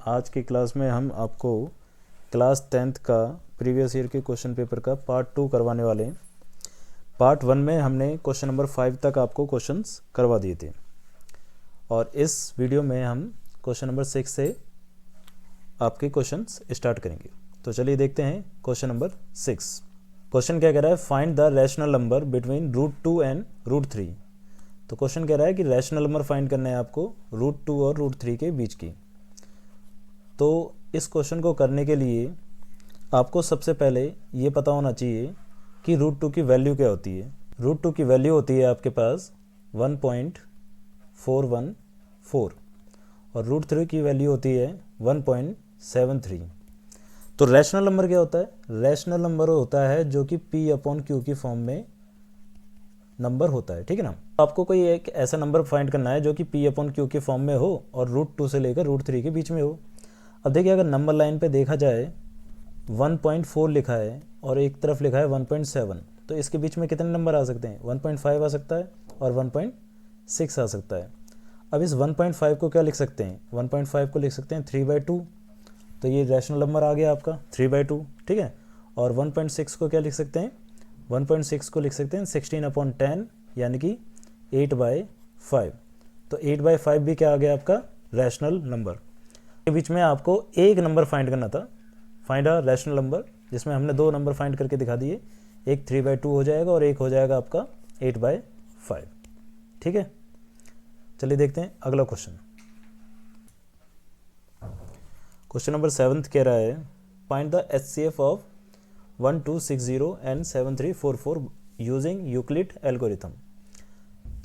आज की क्लास में हम आपको क्लास 10th का प्रीवियस ईयर के क्वेश्चन पेपर का पार्ट 2 करवाने वाले हैं। पार्ट 1 में हमने क्वेश्चन नंबर 5 तक आपको क्वेश्चंस करवा दिए थे और इस वीडियो में हम क्वेश्चन नंबर 6 से आपके क्वेश्चंस स्टार्ट करेंगे। तो चलिए देखते हैं क्वेश्चन नंबर 6। क्वेश्चन क्या कह रहा है, find the rational number between √2 and √3। तो क्वेश्चन कह रहा है कि रैशनल नंबर फाइंड करना है आपको √2 और √3 के बीच की। तो इस क्वेश्चन को करने के लिए आपको सबसे पहले ये पता होना चाहिए कि √2 की वैल्यू क्या होती है। √2 की वैल्यू होती है आपके पास 1.414 और √3 की वैल्यू होती है 1.73। तो रैशनल नंबर क्या होता है? रैशनल नंबर होता है जो कि P/Q की फॉर्म में नंबर होता है, ठीक है ना। आपको कोई एक ऐसा नंबर फाइंड करना है जो कि P/Q के फॉर्म में हो और √2 से लेकर √3 के बीच में हो। अब देखिए, अगर नंबर लाइन पे देखा जाए 1.4 लिखा है और एक तरफ लिखा है 1.7, तो इसके बीच में कितने नंबर आ सकते हैं? 1.5 आ सकता है और 1.6 आ सकता है। अब इस 1.5 को क्या लिख सकते हैं? 1.5 को लिख सकते हैं 3/2, तो ये रैशनल नंबर आ गया आपका 3/2, ठीक है। और 1.6 को क्या लिख सकते हैं? 1.6 को लिख सकते हैं 16/10 यानी कि 8/5। तो 8/5 भी क्या आ गया आपका? Rational number. के बीच में आपको एक नंबर फाइंड करना था, फाइंड अ रैशनल नंबर, जिसमें हमने दो नंबर फाइंड करके दिखा दिए। एक 3/2 हो जाएगा और एक हो जाएगा आपका 8/5, ठीक है। चलिए देखते हैं अगला क्वेश्चन। क्वेश्चन नंबर 7 कह रहा है, find the HCF of 1260 and 7344 using Euclid algorithm.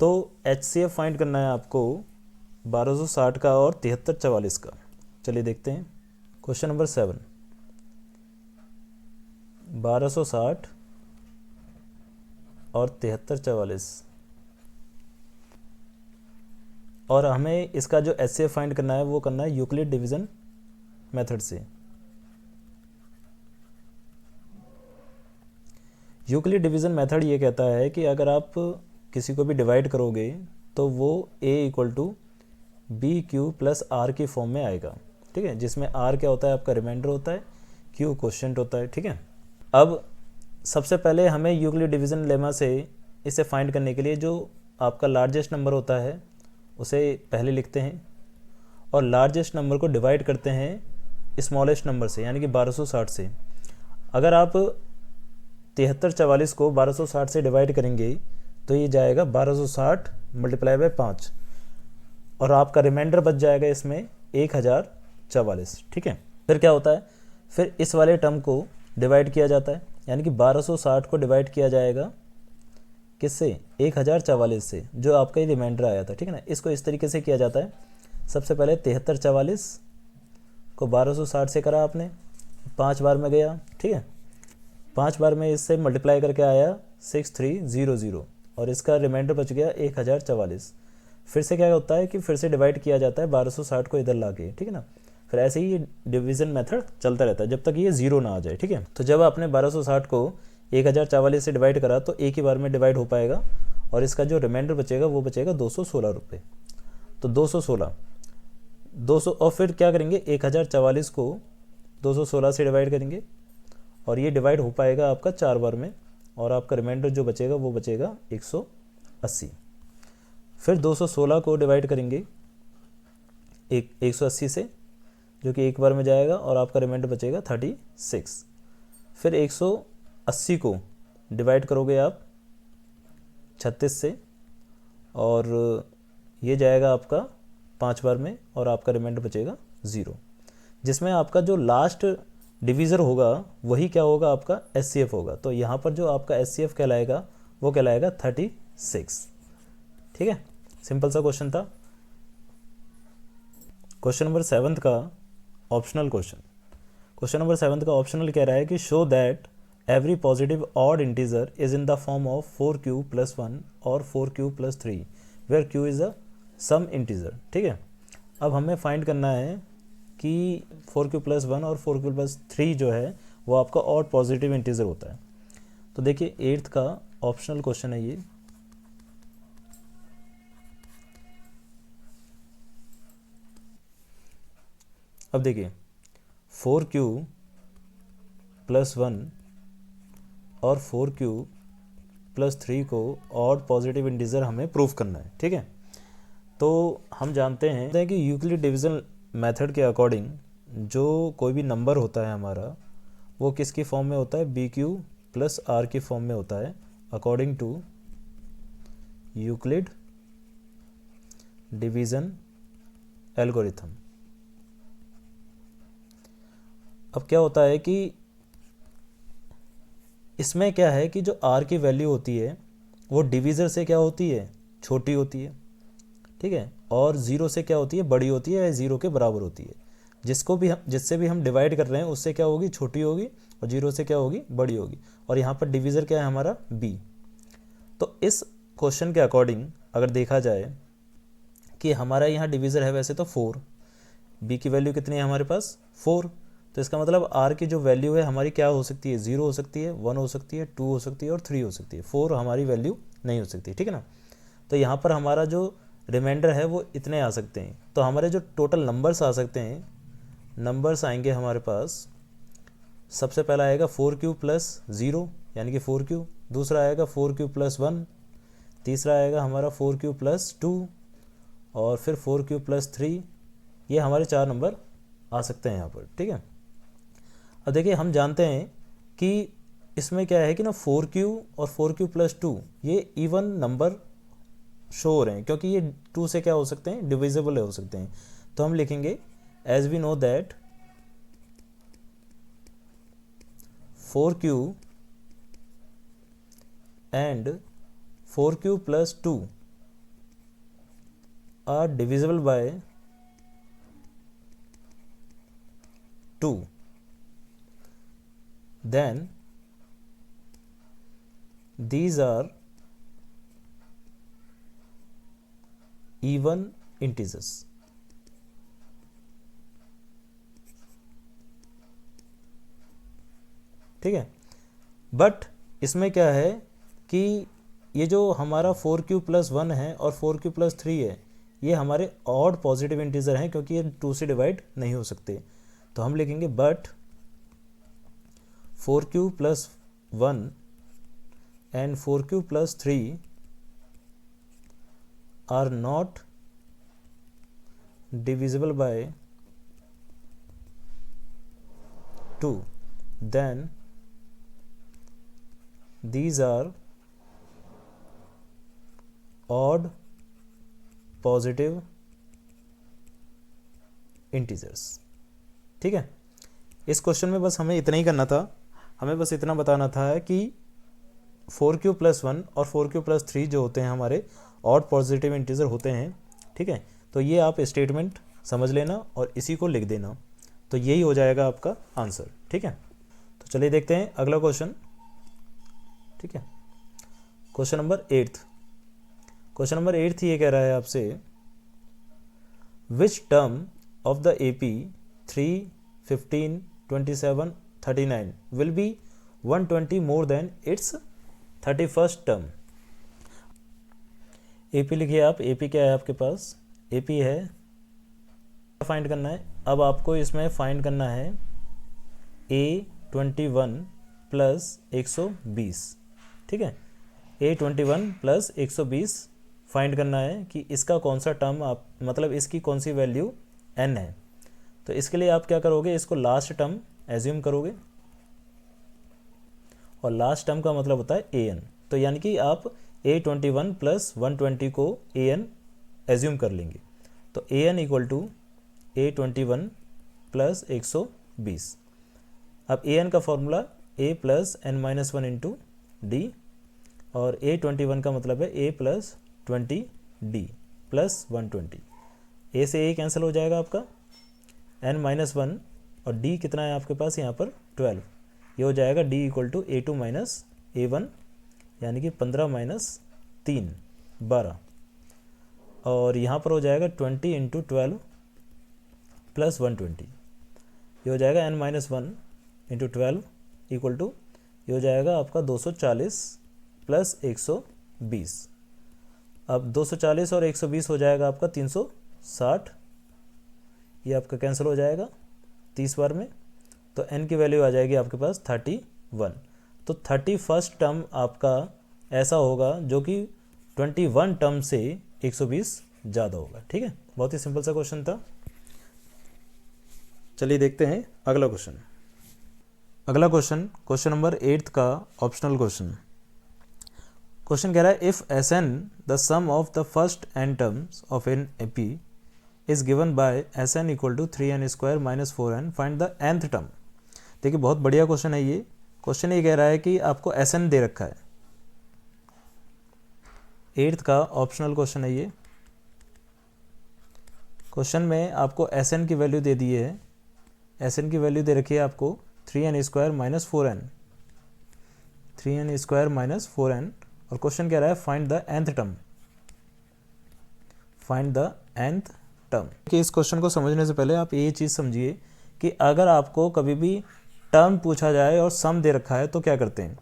तो HCF फाइंड करना है आपको 1260 का और 7344 का। चलिए देखते हैं क्वेश्चन नंबर 7। 1260 और 7344 और हमें इसका जो HCF फाइंड करना है वो करना है यूक्लिड डिवीज़न मेथड से। यूक्लिड डिवीज़न मेथड ये कहता है कि अगर आप किसी को भी डिवाइड करोगे तो वो A = BQ + R की फॉर्म में आएगा, ठीक है, जिसमें R क्या होता है? आपका रिमाइंडर होता है, Q क्वोशिएंट होता है, ठीक है। अब सबसे पहले हमें यूक्लिड डिवीज़न लेमा से इसे फाइंड करने के लिए जो आपका लार्जेस्ट नंबर होता है उसे पहले लिखते हैं और लार्जेस्ट नंबर को डिवाइड करते हैं स्मॉलेस्ट नंबर से, यानी कि 1260 से। अगर आप 7344 को 1260 से डिवाइड करेंगे तो ये जाएगा 1260 × 5 और आपका रिमाइंडर बच जाएगा इसमें 1044, ठीक है। फिर क्या होता है? फिर इस वाले टर्म को डिवाइड किया जाता है, यानी कि 1260 को डिवाइड किया जाएगा किससे? 1044 से, जो आपका ही रिमाइंडर आया था, ठीक है ना। इसको इस तरीके से किया जाता है। सबसे पहले 7344 को 1260 से करा आपने, 5 बार में गया, ठीक है। 5 बार में इससे मल्टीप्लाई करके आया 6300 और इसका रिमाइंडर बच गया 1044। फिर से क्या होता है कि फिर से डिवाइड किया जाता है 1260 को इधर ला के, ठीक है ना। फिर ऐसे ही ये डिवीज़न मेथड चलता रहता है जब तक ये 0 ना आ जाए, ठीक है। तो जब आपने 1260 को 1044 से डिवाइड करा तो एक ही बार में डिवाइड हो पाएगा और इसका जो रिमाइंडर बचेगा वो बचेगा 216 रुपये। तो 200 और फिर क्या करेंगे? 1044 को 216 से डिवाइड करेंगे और ये डिवाइड हो पाएगा आपका 4 बार में और आपका रिमाइंडर जो बचेगा वो बचेगा 180। फिर 216 को डिवाइड करेंगे 180 से, जो कि एक बार में जाएगा और आपका रिमाइंडर बचेगा 36। फिर 180 को डिवाइड करोगे आप 36 से और ये जाएगा आपका 5 बार में और आपका रिमाइंडर बचेगा 0, जिसमें आपका जो लास्ट डिवीज़र होगा वही क्या होगा? आपका HCF होगा। तो यहाँ पर जो आपका HCF कहलाएगा वो कहलाएगा 36, ठीक है। सिंपल सा क्वेश्चन था। क्वेश्चन नंबर 7 का ऑप्शनल क्वेश्चन। क्वेश्चन नंबर 7 का ऑप्शनल कह रहा है कि show that every positive odd integer is in the form of 4Q + 1 और 4Q + 3 where Q is a some integer, ठीक है। अब हमें फाइंड करना है कि 4Q + 1 और 4Q + 3 जो है वो आपका ऑड पॉजिटिव इंटीजर होता है। तो देखिए 8th का ऑप्शनल क्वेश्चन है ये। अब देखिए 4q प्लस 1 और 4q प्लस 3 को ऑड पॉजिटिव इंटीजर हमें प्रूफ करना है, ठीक है। तो हम जानते हैं कि यूक्लिड डिवीजन मेथड के अकॉर्डिंग जो कोई भी नंबर होता है हमारा वो किसकी फॉर्म में होता है, बी क्यू प्लस आर की फॉर्म में होता है according to Euclid division algorithm. अब क्या होता है कि इसमें क्या है कि जो आर की वैल्यू होती है वो डिवीज़र से क्या होती है, छोटी होती है, ठीक है, और ज़ीरो से क्या होती है, बड़ी होती है या ज़ीरो के बराबर होती है। जिससे भी हम डिवाइड कर रहे हैं उससे क्या होगी, छोटी होगी, और जीरो से क्या होगी, बड़ी होगी। और यहाँ पर डिवीज़र क्या है हमारा, बी। तो इस क्वेश्चन के अकॉर्डिंग अगर देखा जाए कि हमारा यहाँ डिवीज़र है वैसे तो 4, बी की वैल्यू कितनी है हमारे पास 4, तो इसका मतलब आर की जो वैल्यू है हमारी क्या हो सकती है, 0 हो सकती है, 1 हो सकती है, 2 हो सकती है और 3 हो सकती है। 4 हमारी वैल्यू नहीं हो सकती, ठीक है ना। तो यहाँ पर हमारा जो रिमाइंडर है वो इतने आ सकते हैं। तो हमारे जो टोटल नंबर्स आ सकते हैं, नंबर्स आएंगे हमारे पास, सबसे पहला आएगा 4q प्लस 0 यानी कि 4q, दूसरा आएगा 4q प्लस 1, तीसरा आएगा हमारा 4q प्लस 2 और फिर 4q प्लस 3। ये हमारे 4 नंबर आ सकते हैं यहाँ पर, ठीक है। अब देखिए हम जानते हैं कि इसमें क्या है कि ना 4q और 4q प्लस 2 ये इवन नंबर शो हो रहे हैं क्योंकि ये 2 से क्या हो सकते हैं, डिविजिबल हो सकते हैं। तो हम लिखेंगे as we know that 4q and 4q plus 2 are divisible by 2, then these are even integers। ठीक है, बट इसमें क्या है कि ये जो हमारा 4q प्लस 1 है और 4q प्लस 3 है ये हमारे ऑड पॉजिटिव इंटीजर हैं क्योंकि ये 2 से डिवाइड नहीं हो सकते। तो हम लिखेंगे but 4q plus 1 and 4q plus 3 are not divisible by 2, then these are odd positive integers। ठीक है, इस क्वेश्चन में बस हमें इतना ही करना था, हमें बस इतना बताना था कि 4q प्लस 1 और 4q प्लस 3 जो होते हैं हमारे ऑड पॉजिटिव इंटीजर होते हैं, ठीक है। तो ये आप स्टेटमेंट समझ लेना और इसी को लिख देना, तो यही हो जाएगा आपका आंसर, ठीक है। तो चलिए देखते हैं अगला क्वेश्चन, ठीक है। क्वेश्चन नंबर 8, क्वेश्चन नंबर 8 ये कह रहा है आपसे which term of the AP 3, 15, 27, 39 will be 120 more than it's 31st term. AP लिखिए आप, AP क्या है आपके पास, AP है, फाइंड करना है। अब आपको इसमें फाइंड करना है A21 प्लस 120, ठीक है। A21 प्लस 120 फाइंड करना है कि इसका कौन सा टर्म आप, मतलब इसकी कौन सी वैल्यू n है। तो इसके लिए आप क्या करोगे, इसको लास्ट टर्म एज्यूम करोगे और लास्ट टर्म का मतलब होता है an। तो यानी कि आप A21 प्लस 120 को an एज्यूम कर लेंगे। तो an equal to A21 plus 120। अब an का formula a plus n minus 1 into D और A21 का मतलब है a plus 20d plus 120। a से a कैंसिल हो जाएगा आपका, n माइनस 1 और d कितना है आपके पास यहाँ पर 12, ये हो जाएगा d equal to A2 minus A1 यानी कि 15 माइनस 3 12 और यहाँ पर हो जाएगा 20 इंटू 12 प्लस 120, ये हो जाएगा n minus 1 into 12 equal to ये हो जाएगा आपका 240 प्लस 120। अब 240 और 120 हो जाएगा आपका 360, ये आपका कैंसिल हो जाएगा 30 बार में, तो n की वैल्यू आ जाएगी आपके पास 31। तो 31st टर्म आपका ऐसा होगा जो कि 21 टर्म से 120 ज़्यादा होगा। ठीक है, बहुत ही सिंपल सा क्वेश्चन था। चलिए देखते हैं अगला क्वेश्चन। अगला क्वेश्चन, क्वेश्चन नंबर 8 का ऑप्शनल क्वेश्चन। क्वेश्चन कह रहा है if S N the sum of the first N terms of an A P is given by S N equal to 3n² minus 4n, find the nth term. देखिए बहुत बढ़िया question है ये। Question ये कह रहा है कि आपको एस एन दे रखा है, 8th का ऑप्शनल क्वेश्चन है ये। क्वेश्चन में आपको एस एन की वैल्यू दे दी है, एस एन की वैल्यू दे रखी है आपको 3n² minus 4n, 3n² minus 4n, और क्वेश्चन कह रहा है find the nth term, find the nth term. कि इस क्वेश्चन को समझने से पहले आप ये चीज़ समझिए कि अगर आपको कभी भी टर्म पूछा जाए और सम दे रखा है तो क्या करते हैं।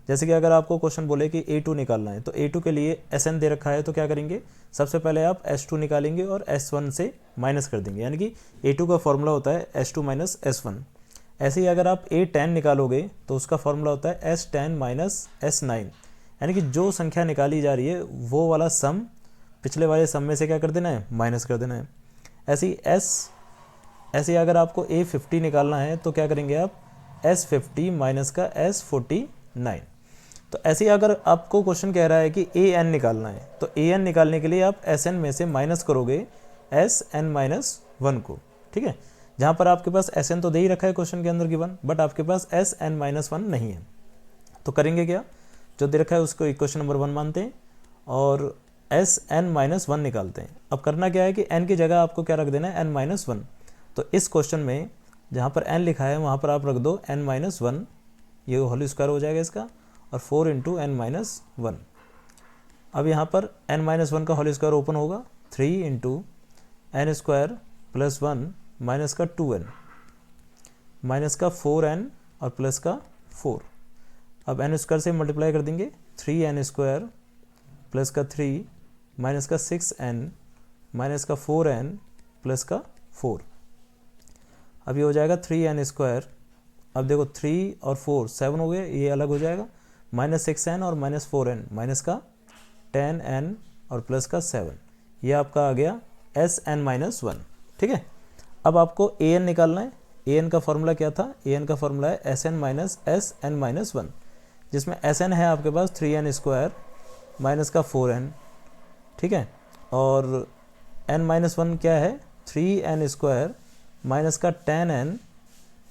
जैसे कि अगर आपको क्वेश्चन बोले कि a2 निकालना है, तो a2 के लिए sn दे रखा है, तो क्या करेंगे, सबसे पहले आप s2 निकालेंगे और s1 से माइनस कर देंगे, यानी कि a2 का फॉर्मूला होता है s2 माइनस s1। ऐसे ही अगर आप a10 निकालोगे तो उसका फॉर्मूला होता है s10 माइनस s9, यानी कि जो संख्या निकाली जा रही है वो वाला सम पिछले वाले सम में से क्या कर देना है, माइनस कर देना है। ऐसे ही अगर आपको a50 निकालना है तो क्या करेंगे आप, s50 माइनस का s49। तो ऐसे ही अगर आपको क्वेश्चन कह रहा है कि an निकालना है, तो an निकालने के लिए आप sn में से माइनस करोगे sn माइनस 1 को। ठीक है, जहाँ पर आपके पास sn तो दे ही रखा है क्वेश्चन के अंदर गिवन, बट आपके पास sn माइनस 1 नहीं है, तो करेंगे क्या, जो दे रखा है उसको इक्वेशन नंबर 1 मानते हैं और sn माइनस 1 निकालते हैं। अब करना क्या है कि n की जगह आपको क्या रख देना है, n माइनस 1। तो इस क्वेश्चन में जहाँ पर n लिखा है वहाँ पर आप रख दो n माइनस 1, ये होल स्क्वायर हो जाएगा इसका, और 4 इंटू n माइनस 1। अब यहाँ पर n माइनस 1 का होल स्क्वायर ओपन होगा, 3 into n square plus 1 minus का 2n माइनस का 4n और प्लस का 4। अब n स्क्वायर से मल्टीप्लाई कर देंगे, 3n स्क्वायर प्लस का 3 माइनस का 6n माइनस का 4n प्लस का 4। अब ये हो जाएगा 3n स्क्वायर। अब देखो 3 और 4 7 हो गए, ये अलग हो जाएगा, माइनस 6n और माइनस 4n माइनस का 10n और प्लस का 7, ये आपका आ गया sn माइनस 1। ठीक है, अब आपको an निकालना है। an का फॉर्मूला क्या था, an का फॉर्मूला है sn माइनस sn माइनस 1, जिसमें sn है आपके पास 3n स्क्वायर माइनस का 4n। ठीक है, और n माइनस 1 क्या है, 3n स्क्वायर माइनस का 10n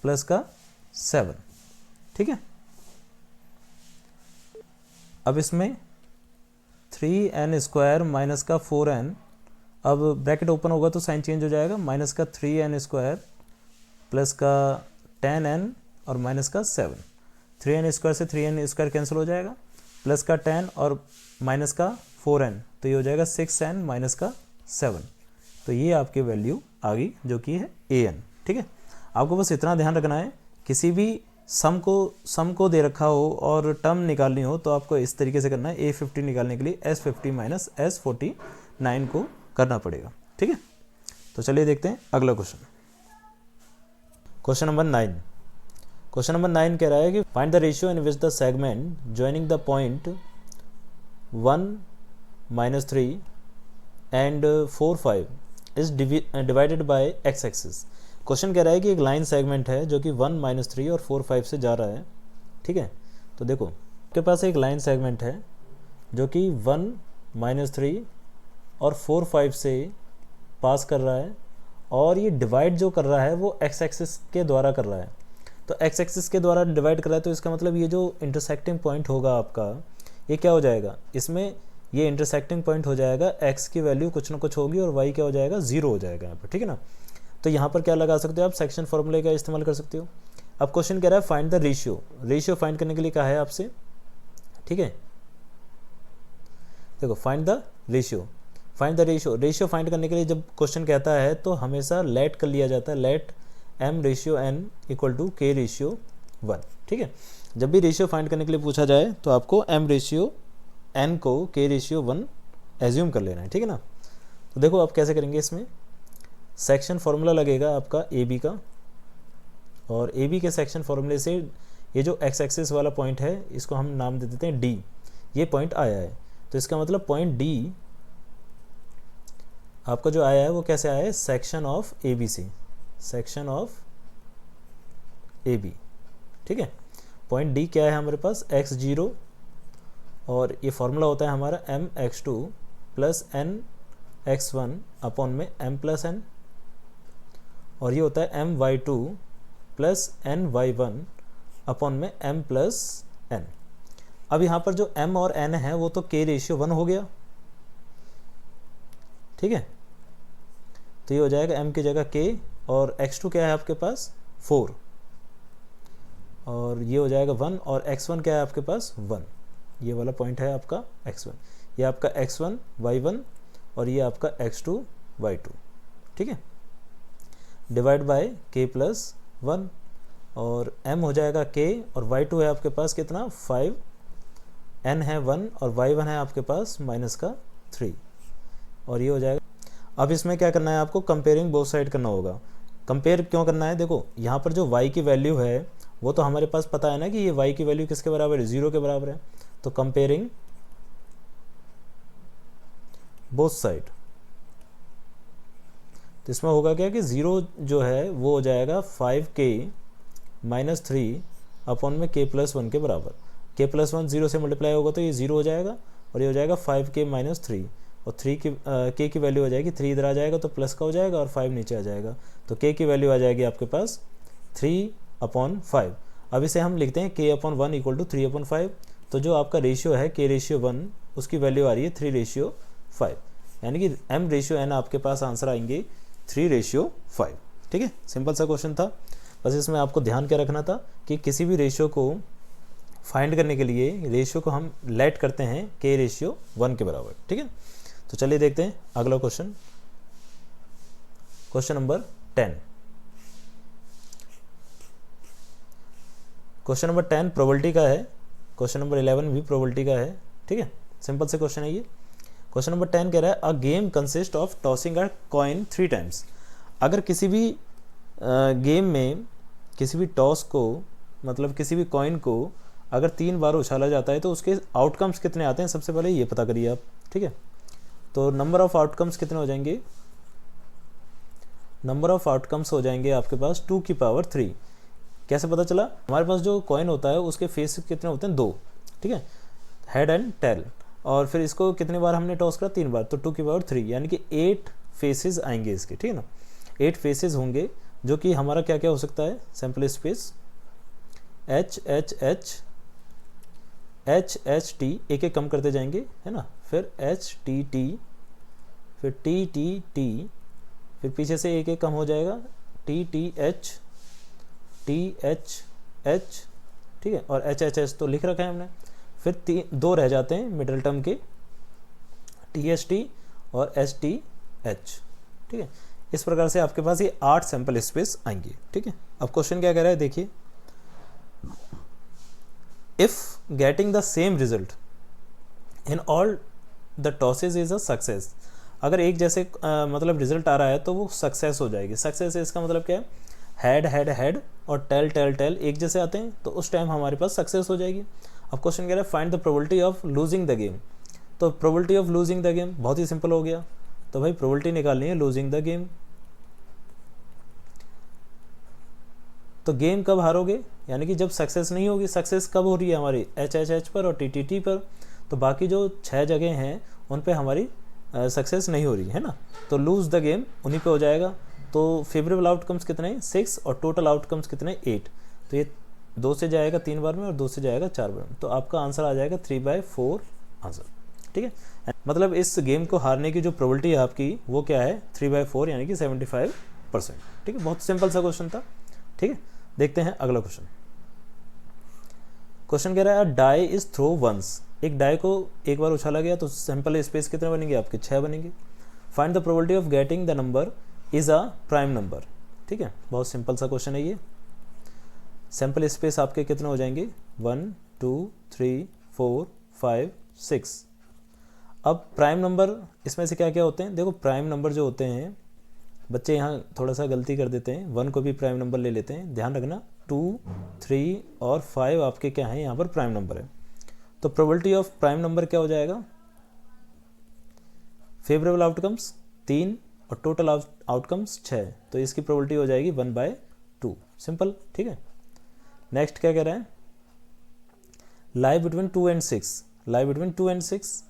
प्लस का 7। ठीक है, अब इसमें 3n स्क्वायर माइनस का 4n, अब ब्रैकेट ओपन होगा तो साइन चेंज हो जाएगा, माइनस का 3n स्क्वायर प्लस का 10n और माइनस का 7। 3n स्क्वायर से 3n स्क्वायर कैंसिल हो जाएगा, प्लस का 10 और माइनस का 4n, तो ये हो जाएगा 6n माइनस का 7। तो ये आपकी वैल्यू आ गई जो कि है an। ठीक है, आपको बस इतना ध्यान रखना है, किसी भी सम को दे रखा हो और टर्म निकालनी हो तो आपको इस तरीके से करना है। a50 निकालने के लिए s50 माइनस s49 को करना पड़ेगा। ठीक है, तो चलिए देखते हैं अगला question. Question number 9। Question number 9 कह रहा है कि find the ratio in which the segment joining the point 1 minus 3 and 4 5 is divided by x axis. Question कह रहा है कि एक लाइन सेगमेंट है जो कि 1 माइनस 3 और 4 5 से जा रहा है। ठीक है, तो देखो आपके पास एक लाइन सेगमेंट है जो कि 1 माइनस 3 और 4 5 से पास कर रहा है, और ये डिवाइड जो कर रहा है वो एक्स एक्सिस के द्वारा कर रहा है। तो एक्स एक्सिस के द्वारा डिवाइड कर रहा है, तो इसका मतलब ये जो इंटरसेक्टिंग पॉइंट होगा आपका, ये क्या हो जाएगा, इसमें ये इंटरसेक्टिंग पॉइंट हो जाएगा, एक्स की वैल्यू कुछ ना कुछ होगी और वाई क्या हो जाएगा, 0 हो जाएगा यहाँ पर। ठीक है ना, तो यहाँ पर क्या लगा सकते हो आप, सेक्शन फॉर्मूले का इस्तेमाल कर सकते हो। अब क्वेश्चन कह रहा है find the ratio, ratio find करने के लिए कहा है आपसे। ठीक है, देखो find the ratio, find the ratio, ratio find करने के लिए जब क्वेश्चन कहता है तो हमेशा लेट कर लिया जाता है, let m ratio n equal to k ratio 1। ठीक है, जब भी रेशियो फाइंड करने के लिए पूछा जाए तो आपको m रेशियो n को k रेशियो 1 एज्यूम कर लेना है। ठीक है ना, तो देखो आप कैसे करेंगे, इसमें सेक्शन फॉर्मूला लगेगा आपका ए बी का, और ए बी के सेक्शन फॉर्मूले से ये जो एक्स एक्सिस वाला पॉइंट है इसको हम नाम दे देते हैं डी, ये पॉइंट आया है। तो इसका मतलब पॉइंट डी आपका जो आया है वो कैसे आया है, सेक्शन ऑफ ए बी से, सेक्शन ऑफ ए बी, ठीक है। पॉइंट डी क्या है हमारे पास, x0, और ये फॉर्मूला होता है हमारा mx2 प्लस nx1 अपॉन में m प्लस n, और ये होता है my2 प्लस ny1 अपॉन में m प्लस n। अब यहाँ पर जो m और n है वो तो k रेशियो 1 हो गया, ठीक है। तो ये हो जाएगा m की जगह k, और x2 क्या है आपके पास 4, और ये हो जाएगा 1, और x1 क्या है आपके पास 1, ये वाला पॉइंट है आपका x1, ये आपका x1 y1 और ये आपका x2 y2, ठीक है। डिवाइड बाय k प्लस 1, और m हो जाएगा k, और y2 है आपके पास कितना 5, n है 1, और y1 है आपके पास माइनस का 3, और ये हो जाएगा। अब इसमें क्या करना है आपको, कंपेयरिंग बोथ साइड करना होगा। कंपेयर क्यों करना है, देखो यहाँ पर जो y की वैल्यू है वो तो हमारे पास पता है ना कि ये y की वैल्यू किसके बराबर है, 0 के बराबर है। तो कंपेयरिंग बोथ साइड, तो इसमें होगा क्या कि 0 जो है वो हो जाएगा 5k माइनस 3 अपॉन में k प्लस 1 के बराबर। k प्लस 1 0 से मल्टीप्लाई होगा तो ये 0 हो जाएगा, और ये हो जाएगा 5k माइनस 3, और 3 की k की वैल्यू आ जाएगी 3 इधर आ जाएगा तो प्लस का हो जाएगा, और 5 नीचे आ जाएगा, तो k की वैल्यू आ जाएगी आपके पास 3 अपॉन 5। अब इसे हम लिखते हैं k upon 1 equal to 3 upon 5। तो जो आपका रेशियो है k रेशियो 1 उसकी वैल्यू आ रही है 3 रेशियो 5, यानी कि m रेशियो n आपके पास आंसर आएंगे 3 रेशियो 5, ठीक है। सिंपल सा क्वेश्चन था, बस इसमें आपको ध्यान क्या रखना था कि किसी भी रेशियो को फाइंड करने के लिए रेशियो को हम लेट करते हैं k रेशियो 1 के बराबर, ठीक है। तो चलिए देखते हैं अगला question, question number 10। Question number 10 probability का है, क्वेश्चन नंबर 11 भी प्रोबेबिलिटी का है, ठीक है। सिंपल से क्वेश्चन है ये। क्वेश्चन नंबर 10 कह रहा है a game consist of tossing a coin 3 times. अगर किसी भी गेम में किसी भी टॉस को, मतलब किसी भी कॉइन को अगर 3 बार उछाला जाता है तो उसके आउटकम्स कितने आते हैं, सबसे पहले ये पता करिए आप, ठीक है। तो नंबर ऑफ आउटकम्स कितने हो जाएंगे, नंबर ऑफ आउटकम्स हो जाएंगे आपके पास 2 की पावर 3। कैसे पता चला, हमारे पास जो कॉइन होता है उसके फेस कितने होते हैं 2, ठीक है, हेड एंड टेल, और फिर इसको कितनी बार हमने टॉस करा 3 बार, तो 2 की पावर 3 यानी कि 8 फेसेस आएंगे इसके, ठीक है ना। 8 फेसेस होंगे जो कि हमारा क्या क्या हो सकता है, sample space H H H H H T, एक एक कम करते जाएंगे, है ना, फिर एच टी टी, फिर टी टी टी, फिर पीछे से एक एक कम हो जाएगा, टी टी एच एच, ठीक है, और एच एच एच तो लिख रखा है हमने, फिर 2 रह जाते हैं मिडिल टर्म के, टी एच टी और एच टी एच, ठीक है। इस प्रकार से आपके पास ये 8 सैंपल स्पेस आएंगे, ठीक है। अब क्वेश्चन क्या कह रहा है देखिए, if getting the same result in all the tosses is a success. अगर एक जैसे मतलब रिजल्ट आ रहा है तो वो सक्सेस हो जाएगी। सक्सेस इसका मतलब क्या है, हेड हेड हेड और टेल टेल टेल एक जैसे आते हैं तो उस टाइम हमारे पास सक्सेस हो जाएगी। अब क्वेश्चन कह रहा है find the probability of losing the game. तो probability of losing the game बहुत ही सिंपल हो गया, तो भाई प्रोबेबिलिटी निकालनी है लूजिंग द गेम। तो गेम कब हारोगे, यानी कि जब सक्सेस नहीं होगी। सक्सेस कब हो रही है हमारी, एच एच एच पर और टी टी टी पर, तो बाकी जो 6 जगह हैं उन पे हमारी सक्सेस नहीं हो रही है ना, तो लूज द गेम उन्हीं पे हो जाएगा। तो फेवरेबल आउटकम्स कितने 6 और टोटल आउटकम्स कितने 8, तो ये 2 से जाएगा 3 बार में और 2 से जाएगा 4 बार में, तो आपका आंसर आ जाएगा 3/4 आंसर, ठीक है। मतलब इस गेम को हारने की जो प्रोबेबिलिटी है आपकी वो क्या है 3/4 यानी कि 75%, ठीक है। बहुत सिंपल सा क्वेश्चन था, ठीक है। देखते हैं अगला क्वेश्चन। क्वेश्चन कह रहा है डाई इज थ्रो वंस। एक डाई को एक बार उछाला गया तो सैंपल स्पेस कितने बनेंगे आपके 6 बनेंगे। Find the probability of getting the number is a prime number, ठीक है। बहुत सिंपल सा क्वेश्चन है ये। सैंपल स्पेस आपके कितने हो जाएंगे 1 2 3 4 5 6। अब प्राइम नंबर इसमें से क्या क्या होते हैं, देखो प्राइम नंबर जो होते हैं बच्चे यहाँ थोड़ा सा गलती कर देते हैं, 1 को भी प्राइम नंबर ले लेते हैं। ध्यान रखना 2, 3 और 5 आपके क्या हैं, यहाँ पर प्राइम नंबर है। तो प्रोबेबिलिटी ऑफ प्राइम नंबर क्या हो जाएगा, फेवरेबल आउटकम्स 3 और टोटल आउटकम्स 6, तो इसकी प्रोबेबिलिटी हो जाएगी 1/2। सिंपल, ठीक है। नेक्स्ट क्या कह रहा है, lie between 2 and 6, lie between 2 and 6,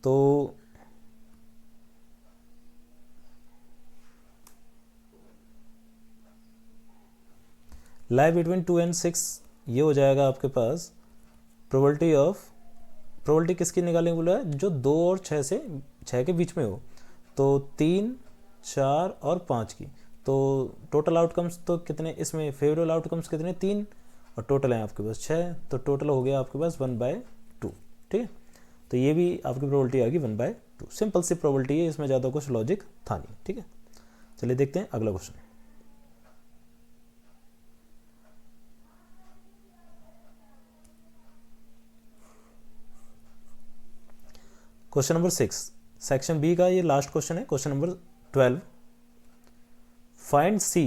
तो लाई बिटवीन 2 एंड 6 ये हो जाएगा आपके पास प्रोबेबिलिटी किसकी निकालेंगे बोला है, जो 2 और 6 के बीच में हो, तो 3, 4 और 5 की। तो टोटल आउटकम्स तो कितने, इसमें फेवरेबल आउटकम्स कितने, 3 और टोटल है आपके पास 6, तो टोटल हो गया आपके पास 1/2। ठीक है, तो ये भी आपकी प्रोबेबिलिटी आ गई 1/2। सिंपल सी प्रोबेबिलिटी है, इसमें ज़्यादा कुछ लॉजिक था नहीं। ठीक है, चलिए देखते हैं अगला question. Question number 6 section B का ये लास्ट क्वेश्चन है। Question number 12, find C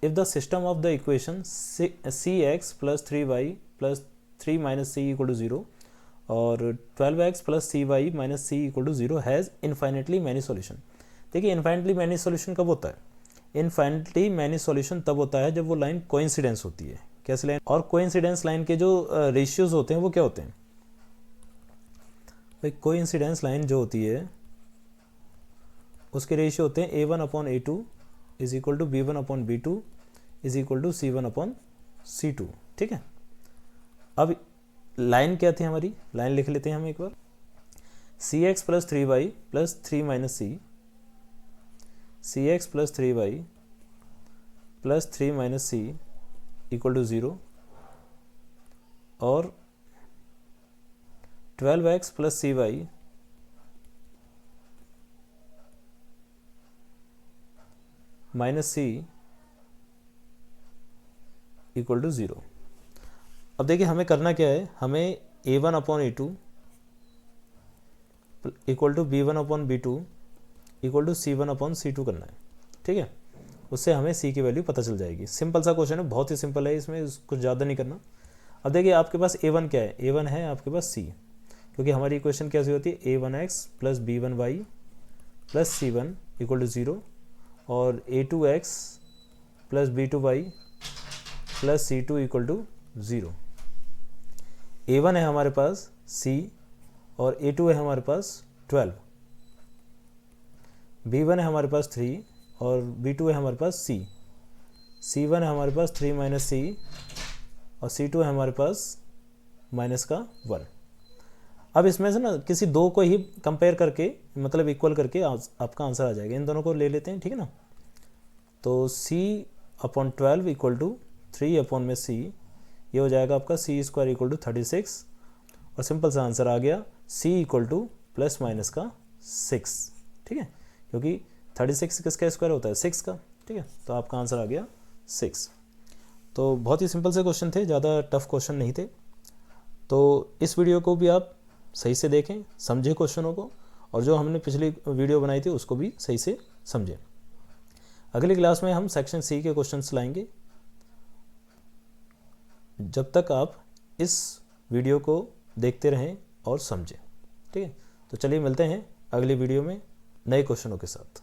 if the system of the equation cx + 3y + 3 - c = 0 और 12x + cy - c = 0 has infinitely many solution. देखिए इन्फाइनेटली मैनी सॉल्यूशन कब होता है, इन्फाइनेटली मैनी सॉल्यूशन तब होता है जब वो लाइन कोइंसिडेंस होती है। कैसे लाइन, और कोइंसिडेंस लाइन के जो रेशियोज होते हैं वो क्या होते हैं भाई, कोइंसिडेंस लाइन जो होती है उसके रेशियो होते हैं a1/a2 = b1/b2 = c1/c2। ठीक है, अब लाइन क्या थी हमारी, लाइन लिख लेते हैं हम एक बार, cx + 3y + 3 - c, cx + 3y + 3 - c = 0 और 12x + cy - c = 0। अब देखिए हमें करना क्या है, हमें a1/a2 = b1/b2 = c1/c2 करना है। ठीक है, उससे हमें c की वैल्यू पता चल जाएगी। सिंपल सा क्वेश्चन है, बहुत ही सिंपल है, इसमें कुछ ज़्यादा नहीं करना। अब देखिए आपके पास a1 क्या है, a1 है आपके पास c, क्योंकि हमारी इक्वेशन कैसी होती है, a1x + b1y + c1 = 0 और a2x + b2y + c2 = 0। a1 है हमारे पास c और a2 है हमारे पास 12, b1 है हमारे पास 3 और b2 है हमारे पास c, c1 है हमारे पास 3 - c और c2 है हमारे पास -1। अब इसमें से ना किसी दो को ही कंपेयर करके, मतलब इक्वल करके आपका आंसर आ जाएगा। इन दोनों को ले लेते हैं, ठीक है ना। तो c/12 = 3/c, ये हो जाएगा आपका c² = 36 और सिंपल सा आंसर आ गया c = ±6। ठीक है, क्योंकि 36 किसका स्क्वायर होता है, 6 का। ठीक है, तो आपका आंसर आ गया 6। तो बहुत ही सिंपल से क्वेश्चन थे, ज़्यादा टफ क्वेश्चन नहीं थे। तो इस वीडियो को भी आप सही से देखें, समझें क्वेश्चनों को, और जो हमने पिछली वीडियो बनाई थी उसको भी सही से समझें। अगली क्लास में हम सेक्शन सी के क्वेश्चंस लाएंगे। जब तक आप इस वीडियो को देखते रहें और समझें। ठीक है, तो चलिए मिलते हैं अगली वीडियो में नए क्वेश्चनों के साथ।